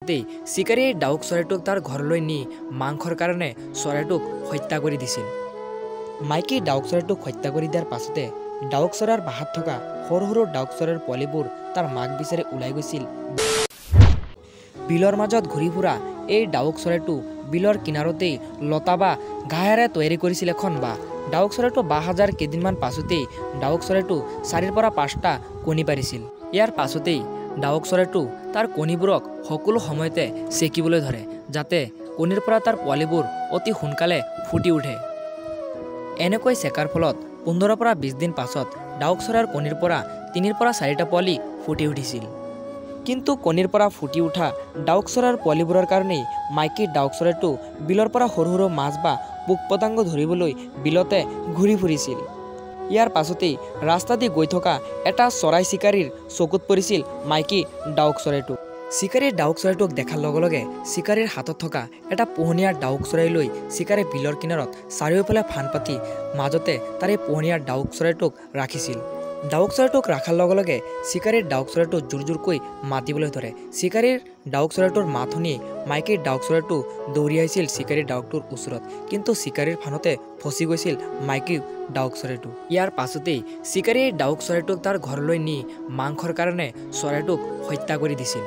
পাছতেই চিকাৰীয়ে ডাউক চৰাইটোক তাৰ ঘৰলৈ নি মাংসৰ কাৰণে চৰাইটোক হত্যা কৰি দিছিল। মাইকী ডাউক চৰাইটোক হত্যা কৰি দিয়াৰ পাছতে ডাউক চৰাইৰ বাহাত থকা সৰু সৰু ডাউক চৰাইৰ পোৱালিবোৰ তাৰ মাক বিচাৰি ওলাই গৈছিল। বিলৰ মাজত ঘূৰি ফুৰা এই ডাউক চৰাইটো বিলৰ কিনাৰতেই লতা বা ঘাঁহেৰে তৈয়াৰী কৰিছিল এখন বাঁহ। ডাউক চৰাইটো বাঁহ সাজাৰ কেইদিনমান পাছতেই ডাউক চৰাইটো 4ৰ পৰা 5টা কণী পাৰিছিল। ইয়াৰ পাছতেই ডাউক চৰাইটো তাৰ কণীবোৰক সকলো সময়তে চেকিবলৈ ধৰে, যাতে কণীৰ পৰা তাৰ পোৱালিবোৰ অতি সোনকালে ফুটি উঠে। এনেকৈ চেকাৰ ফলত 15 পৰা 20 দিন পাছত ডাউক চৰাইৰ কণীৰ পৰা 3ৰ পৰা 4টা পোৱালি ফুটি উঠিছিল। কিন্তু কণীৰ পৰা ফুটি উঠা ডাউক চৰাইৰ পোৱালিবোৰৰ কাৰণেই মাইকী ডাউক চৰাইটো বিলৰ পৰা সৰু সৰু মাছ বা পোক পতংগ ধৰিবলৈ বিলতে ঘূৰি ফুৰিছিল। ইয়াৰ পাছতেই ৰাস্তা দি গৈ থকা এটা চৰাই চিকাৰীৰ চকুত পৰিছিল মাইকী ডাউক চৰাইটো। চিকাৰীৰ ডাউক চৰাইটোক দেখাৰ লগে লগে চিকাৰীৰ হাতত থকা এটা পোহনীয়া ডাউক চৰাই লৈ চিকাৰীয়ে বিলৰ কিনাৰত চাৰিওফালে ফান পাতি মাজতে তাৰে পোহনীয়া ডাউক চৰাইটোক ৰাখিছিল। ডাউক চৰাইটোক ৰখাৰ লগে লগে চিকাৰীৰ ডাউক চৰাইটো জোৰ জোৰকৈ মাতিবলৈ ধৰে। চিকাৰীৰ ডাউক চৰাইটোৰ মাত শুনি মাইকী ডাউক চৰাইটো দৌৰি আহিছিল চিকাৰীৰ ডাউকটোৰ ওচৰত, কিন্তু চিকাৰীৰ ফানতে ফচি গৈছিল মাইকী ডাউক চৰাইটো। ইয়াৰ পাছতেই চিকাৰীয়ে ডাউক চৰাইটোক তাৰ ঘৰলৈ নি মাংসৰ কাৰণে চৰাইটোক হত্যা কৰি দিছিল।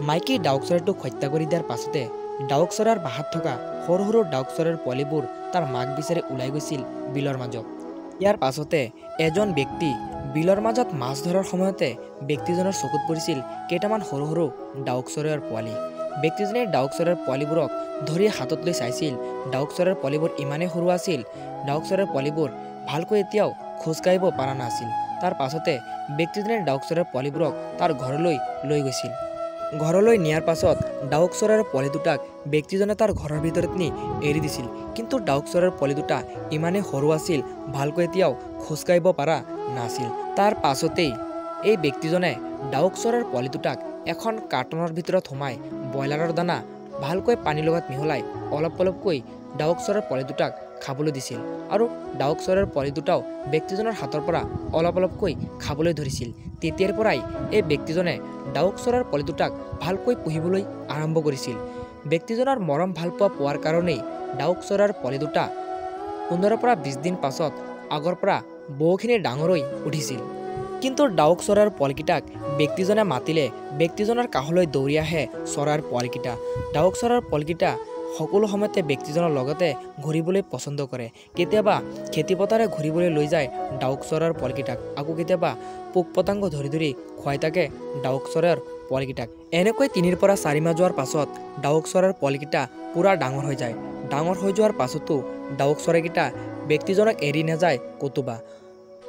মাইকী ডাউক চৰাইটোক হত্যা কৰি দিয়াৰ পাছতে ডাউক চৰাইৰ বাহাত থকা সৰু সৰু ডাউক চৰাইৰ পোৱালিবোৰ তাৰ মাক বিচাৰি ওলাই গৈছিল বিলৰ মাজত। ইয়াৰ পাছতে এজন ব্যক্তি বিলৰ মাজত মাছ ধৰাৰ সময়তে ব্যক্তিজনৰ চকুত পৰিছিল কেইটামান সৰু সৰু ডাউক চৰাইৰ পোৱালি। ব্যক্তিজনে ডাউক চৰাইৰ পোৱালিবোৰক ধৰি হাতত লৈ চাইছিল। ডাউক চৰাইৰ পোৱালিবোৰ ইমানেই সৰু আছিল, ডাউক চৰাইৰ পোৱালিবোৰ ভালকৈ এতিয়াও খোজকাঢ়িব পৰা নাছিল। তাৰ পাছতে ব্যক্তিজনে ডাউক চৰাইৰ পোৱালিবোৰক তাৰ ঘৰলৈ লৈ গৈছিল। ঘৰলৈ নিয়াৰ পাছত ডাউক চৰাইৰ পোৱালি দুটাক ব্যক্তিজনে তাৰ ঘৰৰ ভিতৰত নি এৰি দিছিল। কিন্তু ডাউক চৰাইৰ পোৱালি দুটা ইমানেই সৰু আছিল, ভালকৈ এতিয়াও খোজকাঢ়িব পৰা নাছিল। তাৰ পাছতেই এই ব্যক্তিজনে ডাউক চৰাইৰ পোৱালি দুটাক এখন কাৰ্টনৰ ভিতৰত সোমাই ব্ৰইলাৰৰ দানা ভালকৈ পানীৰ লগত মিহলাই অলপ অলপকৈ ডাউক চৰাইৰ পোৱালি দুটাক খাবলৈ দিছিল। আৰু ডাউক চৰাইৰ পোৱালি দুটাও ব্যক্তিজনৰ হাতৰ পৰা অলপ অলপকৈ খাবলৈ ধৰিছিল। তেতিয়াৰ পৰাই এই ব্যক্তিজনে ডাউক চৰাইৰ পোৱালি দুটাক ভালকৈ পুহিবলৈ আৰম্ভ কৰিছিল। ব্যক্তিজনৰ মৰম ভালপোৱা পোৱাৰ কাৰণেই ডাউক চৰাইৰ পোৱালি দুটা 15 পৰা 20 দিন পাছত আগৰ পৰা বহুখিনি ডাঙৰ হৈ উঠিছিল। কিন্তু ডাউক চৰাইৰ পোৱালিকেইটাক ব্যক্তিজনে মাতিলে ব্যক্তিজনৰ কাষলৈ দৌৰি আহে চৰাইৰ পোৱালিকেইটা। ডাউক চৰাইৰ পোৱালিকেইটা সকলো সময়তে ব্যক্তিজনৰ লগতে ঘূৰিবলৈ পচন্দ কৰে। কেতিয়াবা খেতিপথাৰে ঘূৰিবলৈ লৈ যায় ডাউক চৰাইৰ পোৱালিকেইটাক, আকৌ কেতিয়াবা পোক পতংগ ধৰি ধৰি খুৱাই থাকে ডাউক চৰাইৰ পোৱালিকেইটাক। এনেকৈ 3ৰ পৰা 4 মাহ যোৱাৰ পাছত ডাউক চৰাইৰ পোৱালিকেইটা পূৰা ডাঙৰ হৈ যায়। ডাঙৰ হৈ যোৱাৰ পাছতো ডাউক চৰাইকেইটা ব্যক্তিজনক এৰি নাযায় কতোবা।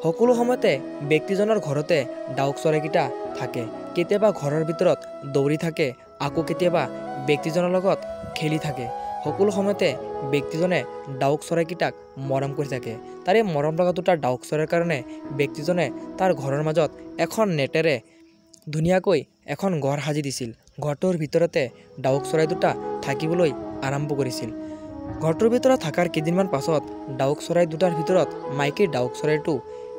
সকলো সময়তে ব্যক্তিজনৰ ঘৰতে ডাউক চৰাইকেইটা থাকে। কেতিয়াবা ঘৰৰ ভিতৰত দৌৰি থাকে, আকৌ কেতিয়াবা ব্যক্তিজনৰ লগত খেলি থাকে। সকলো সময়তে ব্যক্তিজনে ডাউক চৰাইকেইটাক মৰম কৰি থাকে। তাৰে মৰম লগা দুটা ডাউক চৰাইৰ কাৰণে ব্যক্তিজনে তাৰ ঘৰৰ মাজত এখন নেটেৰে ধুনীয়াকৈ এখন ঘৰ সাজি দিছিল। ঘৰটোৰ ভিতৰতে ডাউক চৰাই দুটা থাকিবলৈ আৰম্ভ কৰিছিল। ঘৰটোৰ ভিতৰত থকাৰ কেইদিনমান পাছত ডাউক চৰাই দুটাৰ ভিতৰত মাইকী ডাউক চৰাইটো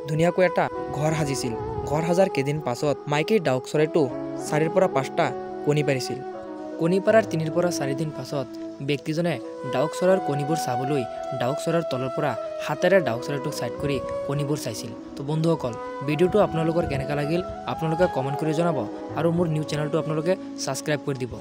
ধুনীয়াকৈ এটা ঘৰ সাজিছিল। ঘৰ সাজাৰ কেইদিন পাছত মাইকী ডাউক চৰাইটো 4ৰ পৰা 5টা কণী পাৰিছিল। কণী পাৰাৰ 3ৰ পৰা 4 দিন পাছত ব্যক্তিজনে ডাউক চৰাইৰ কণীবোৰ চাবলৈ ডাউক চৰাইৰ তলৰ পৰা হাতেৰে ডাউক চৰাইটোক চাইড কৰি কণীবোৰ চাইছিল। তো বন্ধুসকল, ভিডিঅ'টো আপোনালোকৰ কেনেকুৱা লাগিল আপোনালোকে কমেণ্ট কৰি জনাব, আৰু মোৰ নিউজ চেনেলটো আপোনালোকে ছাবস্ক্ৰাইব কৰি দিব।